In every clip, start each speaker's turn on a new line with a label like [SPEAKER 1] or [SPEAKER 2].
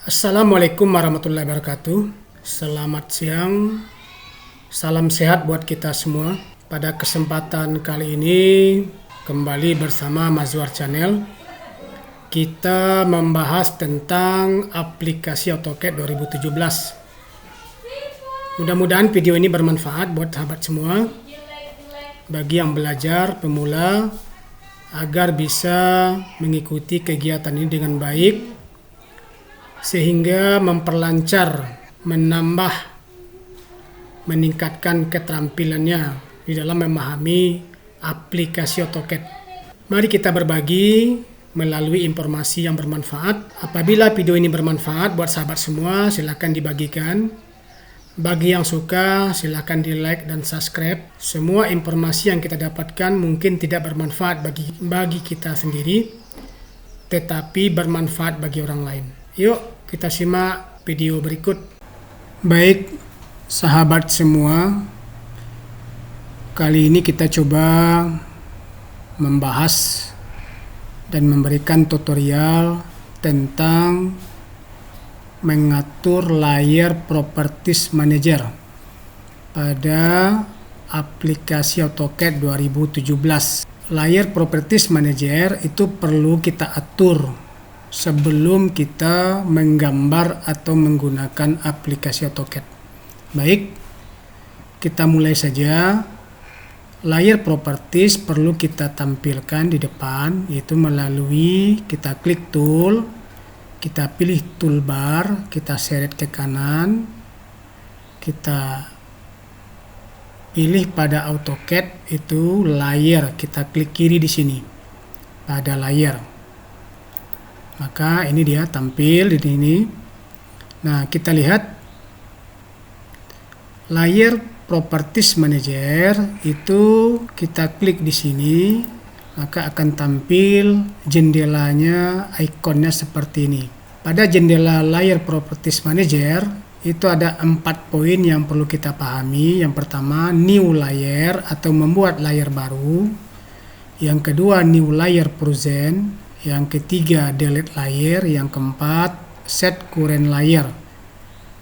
[SPEAKER 1] Assalamualaikum warahmatullahi wabarakatuh. Selamat siang. Salam sehat buat kita semua. Pada kesempatan kali ini kembali bersama Mazwar Channel. Kita membahas tentang aplikasi AutoCAD 2017. Mudah-mudahan video ini bermanfaat buat sahabat semua. Bagi yang belajar, pemula, agar bisa mengikuti kegiatan ini dengan baik, sehingga memperlancar, menambah, meningkatkan keterampilannya di dalam memahami aplikasi AutoCAD. Mari kita berbagi melalui informasi yang bermanfaat. Apabila video ini bermanfaat buat sahabat semua, silakan dibagikan. Bagi yang suka, silakan di like dan subscribe. Semua informasi yang kita dapatkan mungkin tidak bermanfaat bagi kita sendiri, tetapi bermanfaat bagi orang lain. Yuk kita simak video berikut. Baik sahabat semua, kali ini kita coba membahas dan memberikan tutorial tentang mengatur layer Properties Manager pada aplikasi AutoCAD 2017. Layer Properties Manager itu perlu kita atur sebelum kita menggambar atau menggunakan aplikasi AutoCAD. Baik, kita mulai saja. Layer properties perlu kita tampilkan di depan, yaitu melalui kita klik tool, kita pilih toolbar, kita seret ke kanan, kita pilih pada AutoCAD itu layer, kita klik kiri di sini pada layer. Maka ini dia tampil di sini. Nah, kita lihat layer Properties Manager itu kita klik di sini, maka akan tampil jendelanya, ikonnya seperti ini. Pada jendela layer Properties Manager itu ada 4 poin yang perlu kita pahami. Yang pertama, new layer atau membuat layer baru. Yang kedua, new layer present. Yang ketiga, delete layer. Yang keempat, set current layer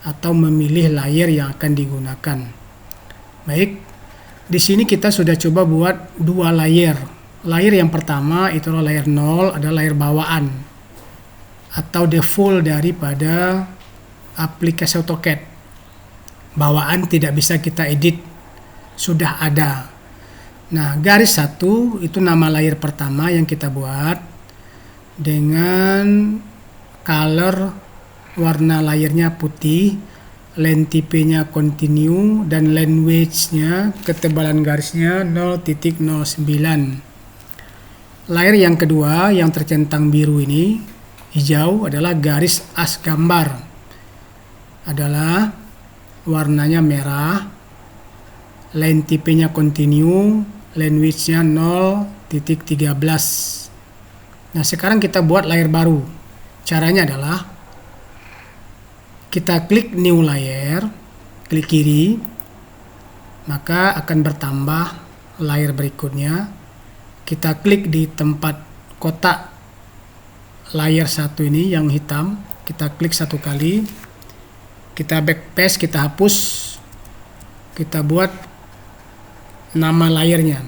[SPEAKER 1] atau memilih layer yang akan digunakan. Baik, di sini kita sudah coba buat 2 layer. Layer yang pertama itu layer 0, ada layer bawaan atau default daripada aplikasi AutoCAD. Bawaan tidak bisa kita edit, sudah ada. Nah, garis 1 itu nama layer pertama yang kita buat dengan color warna layernya putih, line type-nya continue, dan language-nya ketebalan garisnya 0.09. Layer yang kedua yang tercentang biru ini, hijau, adalah garis as gambar, adalah warnanya merah, line type-nya continue, language-nya 0.13. Nah, sekarang kita buat layer baru. Caranya adalah kita klik new layer, klik kiri, maka akan bertambah layer berikutnya. Kita klik di tempat kotak layer 1 ini yang hitam, kita klik 1 kali, kita backpaste, kita hapus, kita buat nama layernya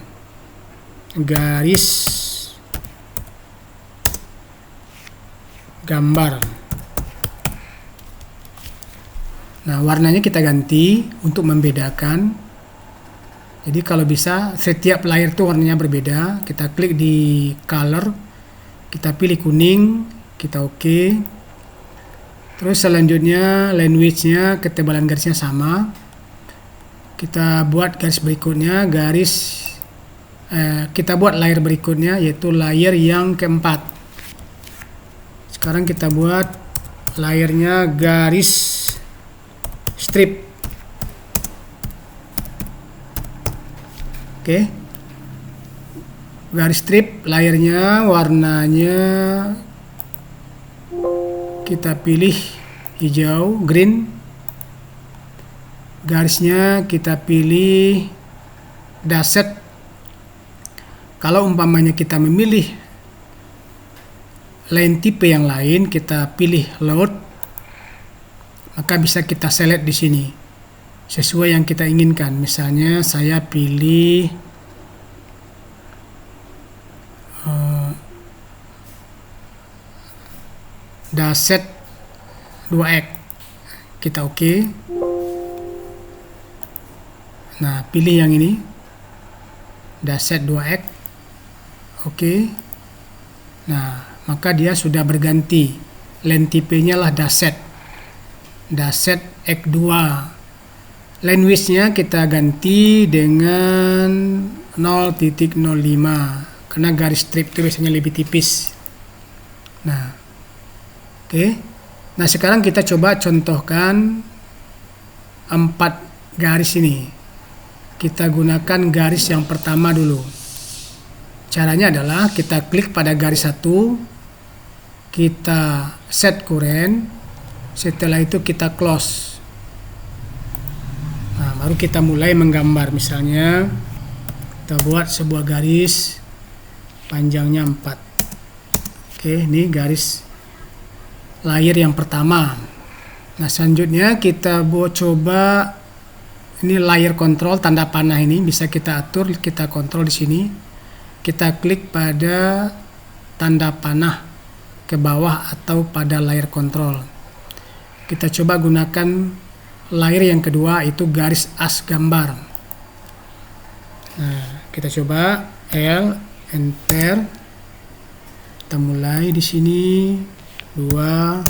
[SPEAKER 1] garis gambar. Nah, warnanya kita ganti untuk membedakan. Jadi kalau bisa setiap layer itu warnanya berbeda. Kita klik di color, kita pilih kuning, kita oke. Terus selanjutnya language-nya, ketebalan garisnya sama. Kita buat garis berikutnya, kita buat layer berikutnya, yaitu layer yang keempat. Sekarang kita buat layernya garis strip. Oke. Garis strip, layernya warnanya kita pilih hijau, green. Garisnya kita pilih dasset. Kalau umpamanya kita memilih line tipe yang lain, kita pilih load, maka bisa kita select di sini sesuai yang kita inginkan. Misalnya saya pilih daset 2x, kita oke. Nah, pilih yang ini, daset 2x, oke. Nah, maka dia sudah berganti, len tipenya lah daset x2. Line width-nya kita ganti dengan 0.05 karena garis strip itu biasanya lebih tipis. Nah, oke. Nah, sekarang kita coba contohkan 4 garis ini. Kita gunakan garis yang pertama dulu. Caranya adalah kita klik pada garis 1, kita set current, setelah itu kita close. Nah, baru kita mulai menggambar. Misalnya kita buat sebuah garis panjangnya 4. Oke, ini garis layer yang pertama. Nah, selanjutnya kita coba ini layer control, tanda panah ini bisa kita atur, kita kontrol di sini. Kita klik pada tanda panah ke bawah atau pada layer control. Kita coba gunakan layer yang kedua, itu garis as gambar. Nah, kita coba L, enter. Kita mulai di sini 2,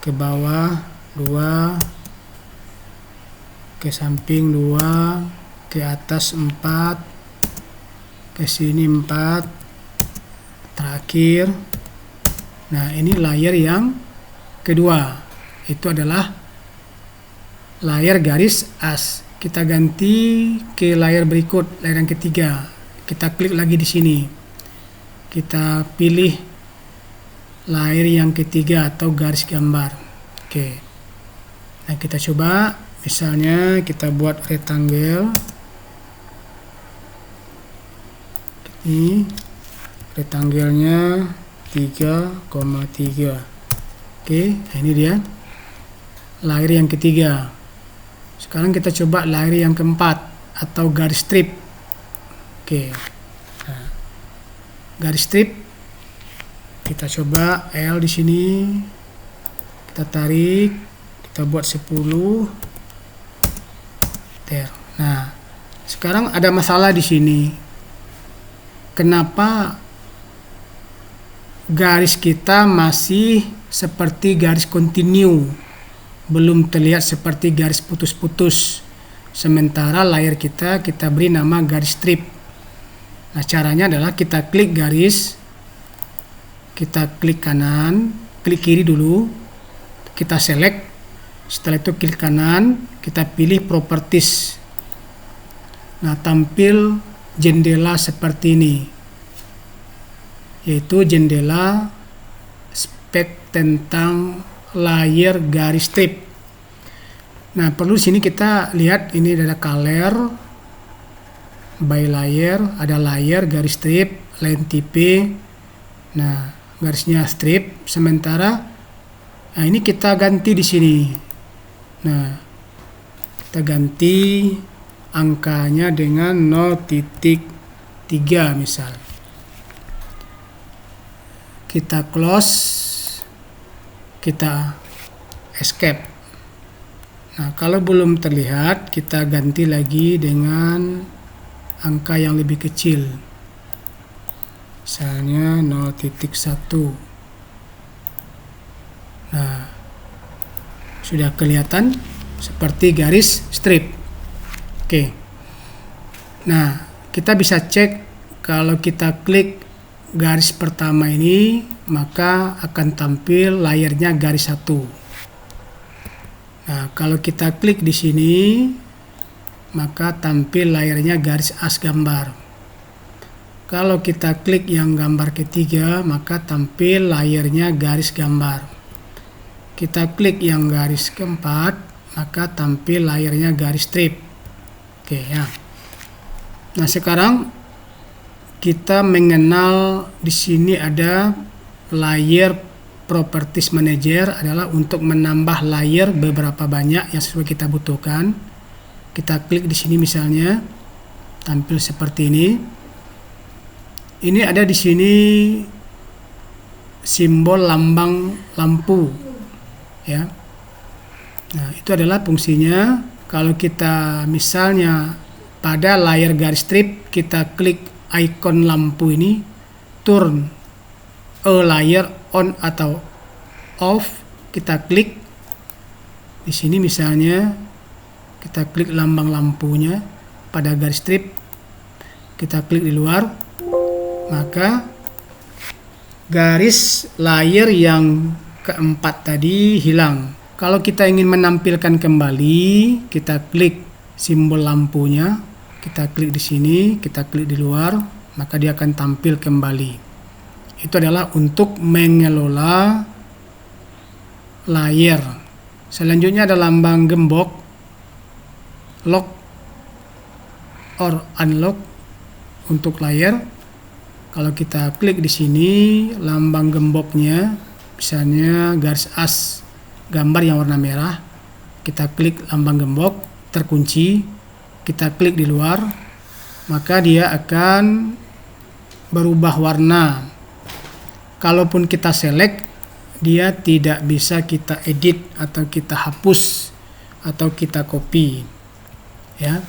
[SPEAKER 1] ke bawah 2, ke samping 2, ke atas 4, ke sini 4, terakhir. Nah, ini layer yang kedua, itu adalah layer garis as. Kita ganti ke layer berikut, layer yang ketiga. Kita klik lagi di sini, kita pilih layer yang ketiga atau garis gambar. Oke, nah kita coba, misalnya kita buat rectangle. Ini rectangle-nya 3,3. Oke, nah ini dia layer yang ketiga. Sekarang kita coba layer yang keempat atau garis strip. Oke, nah, garis strip kita coba L di sini, kita tarik, kita buat 10. Nah, sekarang ada masalah di sini. Kenapa garis kita masih seperti garis kontinu, belum terlihat seperti garis putus-putus, sementara layer kita beri nama garis strip. Nah, caranya adalah kita klik garis, kita klik kanan, klik kiri dulu, kita select, setelah itu klik kanan, kita pilih properties. Nah, tampil jendela seperti ini, yaitu jendela spek tentang layer garis strip. Nah, perlu sini kita lihat, ini ada color by layer, ada layer garis strip, line type. Nah, garisnya strip, sementara nah ini kita ganti di sini. Nah, kita ganti angkanya dengan 0.3 misal. Kita close, kita escape. Nah, kalau belum terlihat, kita ganti lagi dengan angka yang lebih kecil, misalnya 0.1. Nah, sudah kelihatan seperti garis strip. Oke. Nah, kita bisa cek kalau kita klik garis pertama ini, maka akan tampil layernya garis 1. Nah, kalau kita klik di sini, maka tampil layernya garis as gambar. Kalau kita klik yang gambar ketiga, maka tampil layernya garis gambar. Kita klik yang garis keempat, maka tampil layernya garis strip. Oke ya. Nah, sekarang kita mengenal di sini ada layer Properties Manager adalah untuk menambah layer beberapa banyak yang sesuai kita butuhkan. Kita klik di sini misalnya, tampil seperti ini. Ini ada di sini simbol lambang lampu, ya. Nah, itu adalah fungsinya. Kalau kita misalnya pada layar garis strip, kita klik icon lampu ini, turn a layer on atau off, kita klik di sini misalnya, kita klik lambang lampunya pada garis strip, kita klik di luar, maka garis layer yang keempat tadi hilang. Kalau kita ingin menampilkan kembali, kita klik simbol lampunya, kita klik di sini, kita klik di luar, maka dia akan tampil kembali. Itu adalah untuk mengelola layer. Selanjutnya ada lambang gembok, lock or unlock untuk layar. Kalau kita klik di sini, lambang gemboknya, misalnya garis as gambar yang warna merah, kita klik lambang gembok, terkunci, kita klik di luar, maka dia akan berubah warna. Kalaupun kita select, dia tidak bisa kita edit atau kita hapus atau kita copy, ya.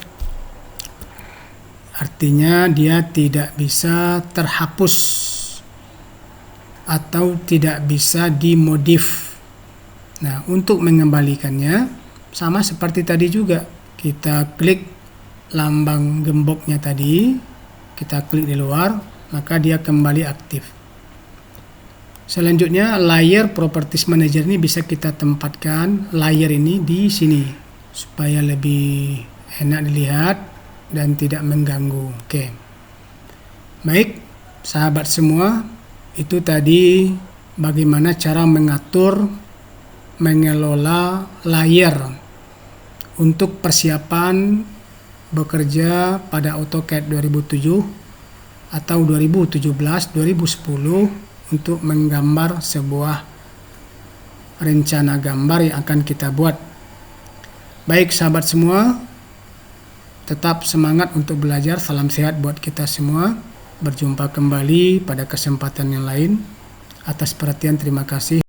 [SPEAKER 1] Artinya dia tidak bisa terhapus atau tidak bisa dimodif. Nah, untuk mengembalikannya sama seperti tadi juga. Kita klik lambang gemboknya tadi, kita klik di luar, maka dia kembali aktif. Selanjutnya layer Properties Manager ini bisa kita tempatkan layer ini di sini supaya lebih enak dilihat dan tidak mengganggu. Oke. Baik, sahabat semua, itu tadi bagaimana cara mengatur, mengelola layer untuk persiapan bekerja pada AutoCAD 2007 atau 2017, 2010 untuk menggambar sebuah rencana gambar yang akan kita buat. Baik sahabat semua, tetap semangat untuk belajar. Salam sehat buat kita semua. Berjumpa kembali pada kesempatan yang lain. Atas perhatian terima kasih.